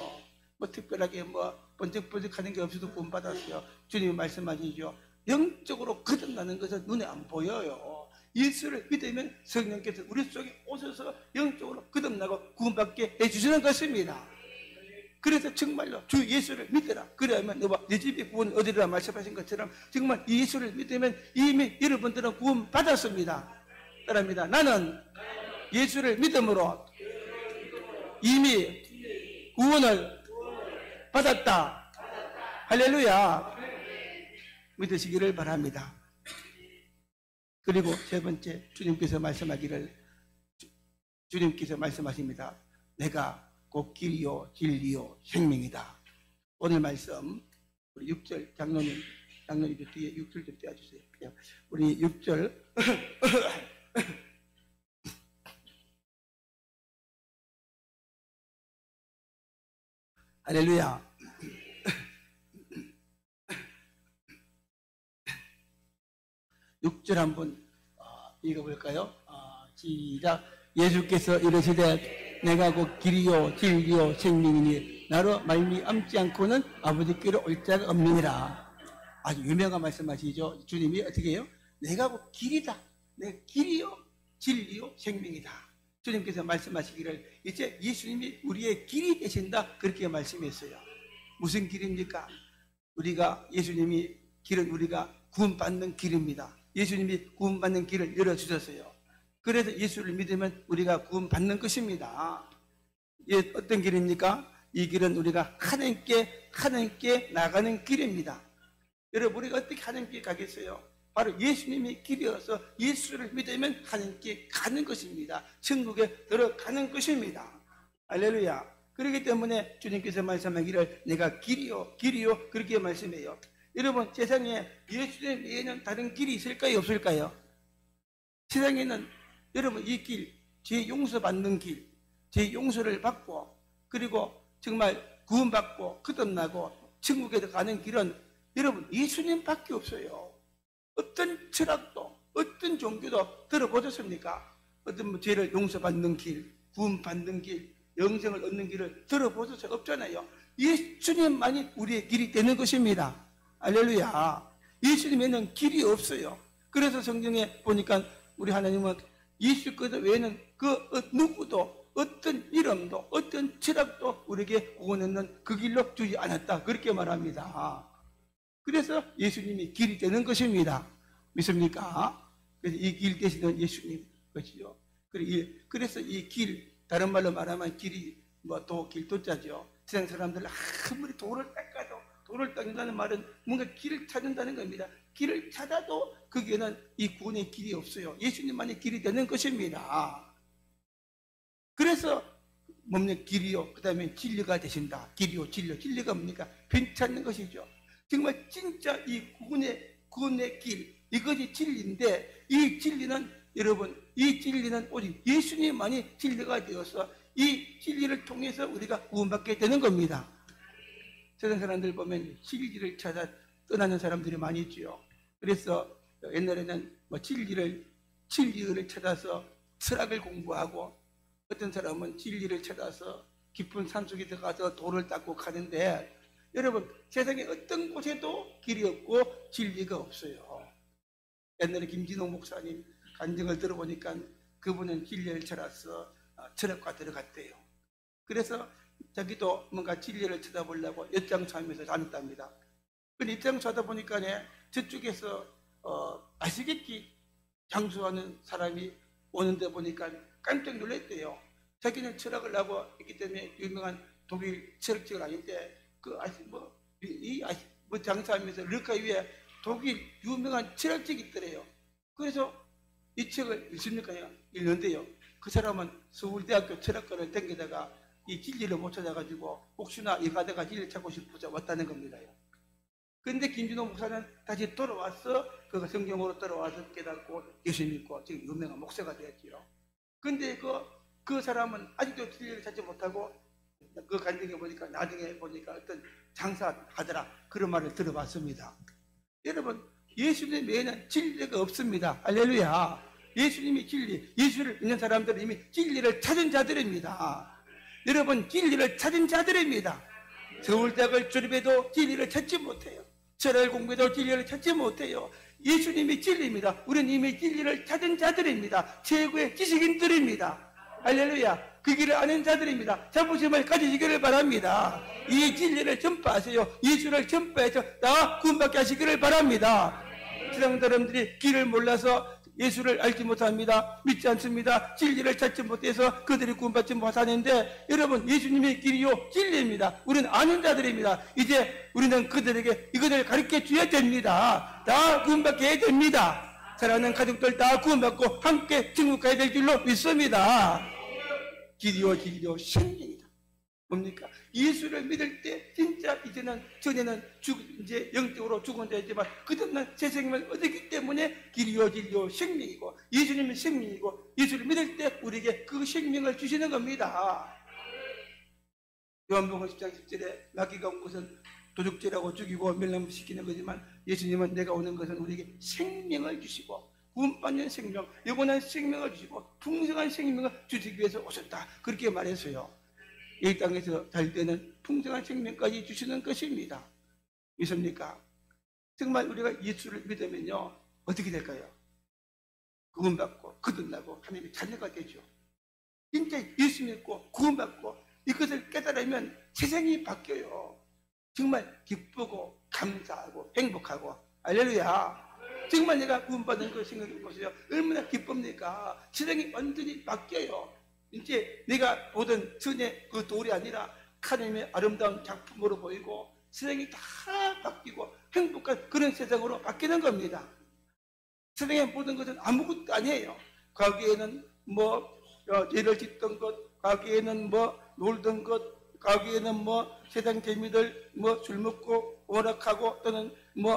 뭐 특별하게 뭐 번쩍번쩍하는 게 없어도 구원 받았어요. 주님이 말씀하시죠. 영적으로 거듭나는 것은 눈에 안 보여요. 예수를 믿으면 성령께서 우리 속에 오셔서 영적으로 거듭나고 구원받게 해주시는 것입니다. 그래서 정말로 주 예수를 믿으라. 그래야만 너와 네 집이 구원 얻으리라 말씀하신 것처럼 정말 예수를 믿으면 이미 여러분들은 구원 받았습니다. 따라합니다. 나는 예수를 믿음으로 이미 구원을 받았다. 할렐루야. 믿으시기를 바랍니다. 그리고 세 번째, 주님께서 말씀하십니다. 내가 곧 길이요 진리요 생명이다. 오늘 말씀 우리 6절 장로님 뒤에 6절 좀 떼어주세요. 우리 6절 할렐루야. 6절 한번 읽어볼까요? 시작. 예수께서 이르시되 내가 곧 길이요 진리요 생명이니 나로 말미암지 않고는 아버지께로 올 자가 없느니라. 아주 유명한 말씀하시죠. 주님이 어떻게 해요? 내가 곧 길이다. 내 길이요 진리요 생명이다. 주님께서 말씀하시기를 이제 예수님이 우리의 길이 되신다. 그렇게 말씀했어요. 무슨 길입니까? 예수님이 길은 우리가 구원받는 길입니다. 예수님이 구원받는 길을 열어주셨어요. 그래서 예수를 믿으면 우리가 구원받는 것입니다. 어떤 길입니까? 이 길은 우리가 하나님께 나가는 길입니다. 여러분 우리가 어떻게 하나님께 가겠어요? 바로 예수님이 길이어서 예수를 믿으면 하나님께 가는 것입니다. 천국에 들어가는 것입니다. 할렐루야. 그렇기 때문에 주님께서 말씀하기를 내가 길이요 그렇게 말씀해요. 여러분 세상에 예수님 외에는 다른 길이 있을까요 없을까요? 세상에는 여러분 이 길, 죄 용서받는 길, 죄 용서를 받고 그리고 정말 구원받고 거듭나고 천국에 가는 길은 여러분 예수님밖에 없어요. 어떤 철학도 어떤 종교도 들어보셨습니까? 어떤 죄를 용서받는 길, 구원받는 길, 영생을 얻는 길을 들어보셨어요? 없잖아요. 예수님만이 우리의 길이 되는 것입니다. 할렐루야. 예수님에는 길이 없어요. 그래서 성경에 보니까 우리 하나님은 예수 그리스도 외에는 그 누구도 어떤 이름도 어떤 철학도 우리에게 구원하는 그 길로 주지 않았다. 그렇게 말합니다. 그래서 예수님이 길이 되는 것입니다. 믿습니까? 그래서 이 길 되시는 예수님 것이죠. 그래서 이 길, 다른 말로 말하면 길이 길도자죠. 세상 사람들 아무리 돌을 닦는다는 말은 뭔가 길을 찾는다는 겁니다. 길을 찾아도 거기에는 이 구원의 길이 없어요. 예수님만이 길이 되는 것입니다. 그래서 길이요, 그 다음에 진리가 되신다. 길이요, 진리가 뭡니까? 괜찮는 것이죠. 정말 진짜 이 구원의 길, 이것이 진리인데 이 진리는 여러분, 이 진리는 오직 예수님만이 진리가 되어서 이 진리를 통해서 우리가 구원받게 되는 겁니다. 세상 사람들 보면 진리를 찾아 떠나는 사람들이 많이 있죠. 그래서 옛날에는 진리를 찾아서 철학을 공부하고 어떤 사람은 진리를 찾아서 깊은 산속에 들어가서 돌을 닦고 가는데 여러분 세상에 어떤 곳에도 길이 없고 진리가 없어요. 옛날에 김진홍 목사님 간증을 들어보니까 그분은 진리를 찾아서 철학과 들어갔대요. 그래서 자기도 뭔가 진리를 찾아보려고 엿장수하면서 다녔답니다. 근데 엿장수하다 보니까 저쪽에서 아시겠지? 장수하는 사람이 오는데 보니까 깜짝 놀랐대요. 자기는 철학을 하고 있기 때문에 유명한 독일 철학적은 아닌데 그 뭐 장사하면서 르카 위에 독일 유명한 철학책이 있더래요. 그래서 이 책을 읽습니까요? 읽는데요. 그 사람은 서울대학교 철학과를 댕기다가 이 진리를 못 찾아가지고 혹시나 이 가다가 진리를 찾고 싶어서 왔다는 겁니다. 그런데 김준호 목사는 다시 돌아와서 그 성경으로 돌아와서 깨닫고 예수 믿고 지금 유명한 목사가 되었지요. 그런데 그 사람은 아직도 진리를 찾지 못하고 그 간증에 보니까 나중에 보니까 어떤 장사하더라 그런 말을 들어봤습니다. 여러분, 예수님 외에는 진리가 없습니다. 할렐루야. 예수님이 진리, 예수를 믿는 사람들은 이미 진리를 찾은 자들입니다. 여러분, 진리를 찾은 자들입니다. 서울대학을 졸업해도 진리를 찾지 못해요. 철학을 공부해도 진리를 찾지 못해요. 예수님이 진리입니다. 우리는 이미 진리를 찾은 자들입니다. 최고의 지식인들입니다. 할렐루야. 그 길을 아는 자들입니다. 자부심을 가지시기를 바랍니다. 이 진리를 전파하세요. 예수를 전파해서 다 구원받게 하시기를 바랍니다. 세상 사람들이 길을 몰라서 예수를 알지 못합니다. 믿지 않습니다. 진리를 찾지 못해서 그들이 구원받지 못하는데, 여러분, 예수님의 길이요 진리입니다. 우리는 아는 자들입니다. 이제 우리는 그들에게 이것을 가르쳐 줘야 됩니다. 다 구원받게 해야 됩니다. 사랑하는 가족들 다 구원받고 함께 천국 가야 될 줄로 믿습니다. 길이요 생명이다. 뭡니까? 예수를 믿을 때 진짜 전에는 이제 영적으로 죽은 자이지만 그다음날 새 생명을 얻었기 때문에 길이요 생명이고, 예수님은 생명이고, 예수를 믿을 때 우리에게 그 생명을 주시는 겁니다. 요한복음 10장 10절에 마귀가 온 것은 도둑질하고 죽이고 멸망시키는 거지만 예수님은 내가 오는 것은 우리에게 생명을 주시고 구원받는 생명, 영원한 생명을 주시고 풍성한 생명을 주시기 위해서 오셨다. 그렇게 말했어요. 이 땅에서 잘 되는 풍성한 생명까지 주시는 것입니다. 믿습니까? 정말 우리가 예수를 믿으면요 어떻게 될까요? 구원받고 거듭나고 하나님의 자녀가 되죠. 진짜 예수 믿고 구원받고 이것을 깨달으면 세상이 바뀌어요. 정말 기쁘고 감사하고 행복하고, 할렐루야. 정말 내가 구원받은 걸 생각해 보세요. 얼마나 기쁩니까? 세상이 완전히 바뀌어요. 이제 내가 보던 전에 그 돌이 아니라 하나님의 아름다운 작품으로 보이고 세상이 다 바뀌고 행복한 그런 세상으로 바뀌는 겁니다. 세상의 모든 것은 아무것도 아니에요. 과거에는 죄를 짓던 것, 과거에는 놀던 것, 과거에는 세상 재미들 술 먹고 오락하고 또는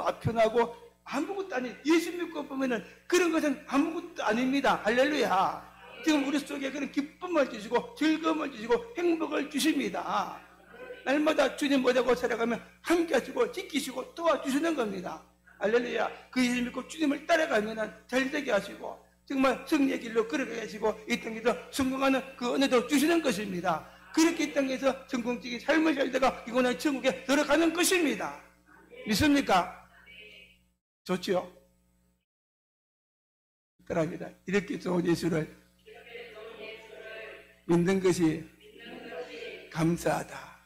아편하고 아무것도 아니에요. 예수 믿고 보면은 그런 것은 아무것도 아닙니다. 할렐루야. 지금 우리 속에 그런 기쁨을 주시고 즐거움을 주시고 행복을 주십니다. 날마다 주님 뭐라고 살아가면 함께 하시고 지키시고 도와주시는 겁니다. 할렐루야. 그 예수 믿고 주님을 따라가면 잘되게 하시고 정말 승리의 길로 걸어가게 하시고 이 땅에서 성공하는 그 은혜도 주시는 것입니다. 그렇게 이 땅에서 성공적인 삶을 살다가 이거는 천국에 들어가는 것입니다. 믿습니까? 좋지요? 그럽니다. 이렇게 좋은 예수를 믿는 것이 감사하다.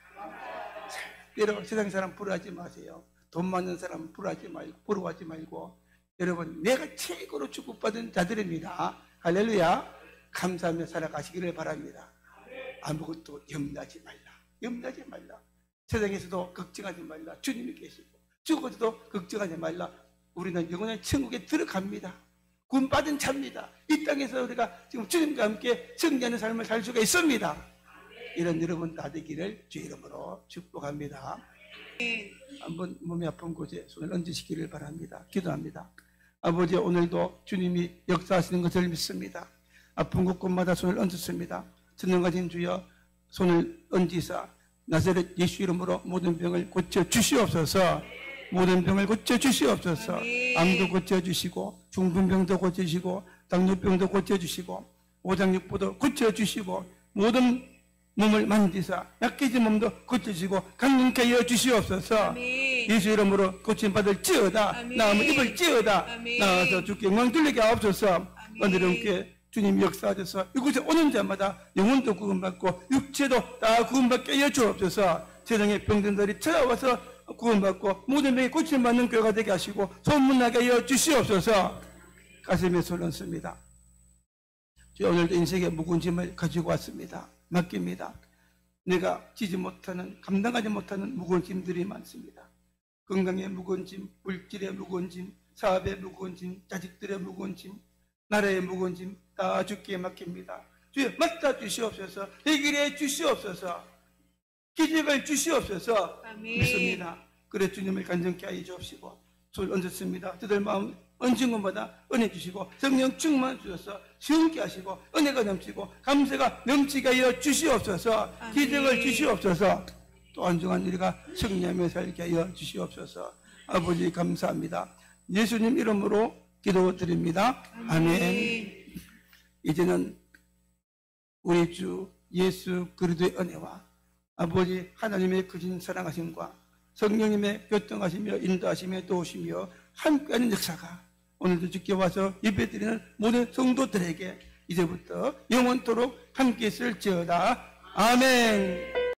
절대로 세상 사람 부러워하지 마세요. 돈 많은 사람 부러워하지 말고 여러분, 내가 최고로 축복받은 자들입니다. 할렐루야. 감사하며 살아가시기를 바랍니다. 아무것도 염려하지 말라. 세상에서도 걱정하지 말라. 주님이 계시고 죽어도 걱정하지 말라. 우리는 영원한 천국에 들어갑니다. 구원받은 자입니다. 이 땅에서 우리가 지금 주님과 함께 승리하는 삶을 살 수가 있습니다. 이런 여러분 다 되기를 주의 이름으로 축복합니다. 한번 몸이 아픈 곳에 손을 얹으시기를 바랍니다. 기도합니다. 아버지, 오늘도 주님이 역사하시는 것을 믿습니다. 아픈 곳곳마다 손을 얹었습니다. 전능하신 주여, 손을 얹으사 나사렛 예수 이름으로 모든 병을 고쳐 주시옵소서. 모든 병을 고쳐 주시옵소서. 암도 고쳐 주시고 중풍병도 고쳐 주시고 당뇨병도 고쳐 주시고 오장육부도 고쳐 주시고 모든 몸을 만지사 약해진 몸도 고쳐 주시고 강건케 하여 주시옵소서. 예수 이름으로 고침받을 지어다. 나음을 입을 지어다. 나와서 주께 영광 돌리게 하옵소서. 오늘은 함께 주님 역사하셔서 이곳에 오는 자마다 영혼도 구원받고 육체도 다 구원받게 하여 주옵소서. 세상의 병든들이 찾아와서 구원받고 모든 병에 고침받는 교회가 되게 하시고 소문나게 하여 주시옵소서. 가슴에 손을 얹습니다. 오늘도 인생의 무거운 짐을 가지고 왔습니다. 맡깁니다. 내가 지지 못하는, 감당하지 못하는 무거운 짐들이 많습니다. 건강의 무거운 짐, 물질의 무거운 짐, 사업의 무거운 짐, 자식들의 무거운 짐, 나라의 무거운 짐 다 주께 맡깁니다. 주여 맡아 주시옵소서. 해결해 주시옵소서. 기적을 주시옵소서. 아멘. 믿습니다. 그래 주님을 간절케 하여 주옵시고 손을 얹었습니다. 저들 마음 얹은 것마다 은혜 주시고 성령 충만 주셔서 시원케 하시고 은혜가 넘치고 감사가 넘치게 하여 주시옵소서. 아멘. 기적을 주시옵소서. 또 안중한 일가 승리하며 살게 하여 주시옵소서. 아버지 감사합니다. 예수님 이름으로 기도드립니다. 아멘. 이제는 우리 주 예수 그리스도의 은혜와 아버지 하나님의 크신 사랑하심과 성령님의 교통하시며 인도하시며 도우시며 함께하는 역사가 오늘도 주께 와서 예배드리는 모든 성도들에게 이제부터 영원토록 함께 있을지어다. 아멘.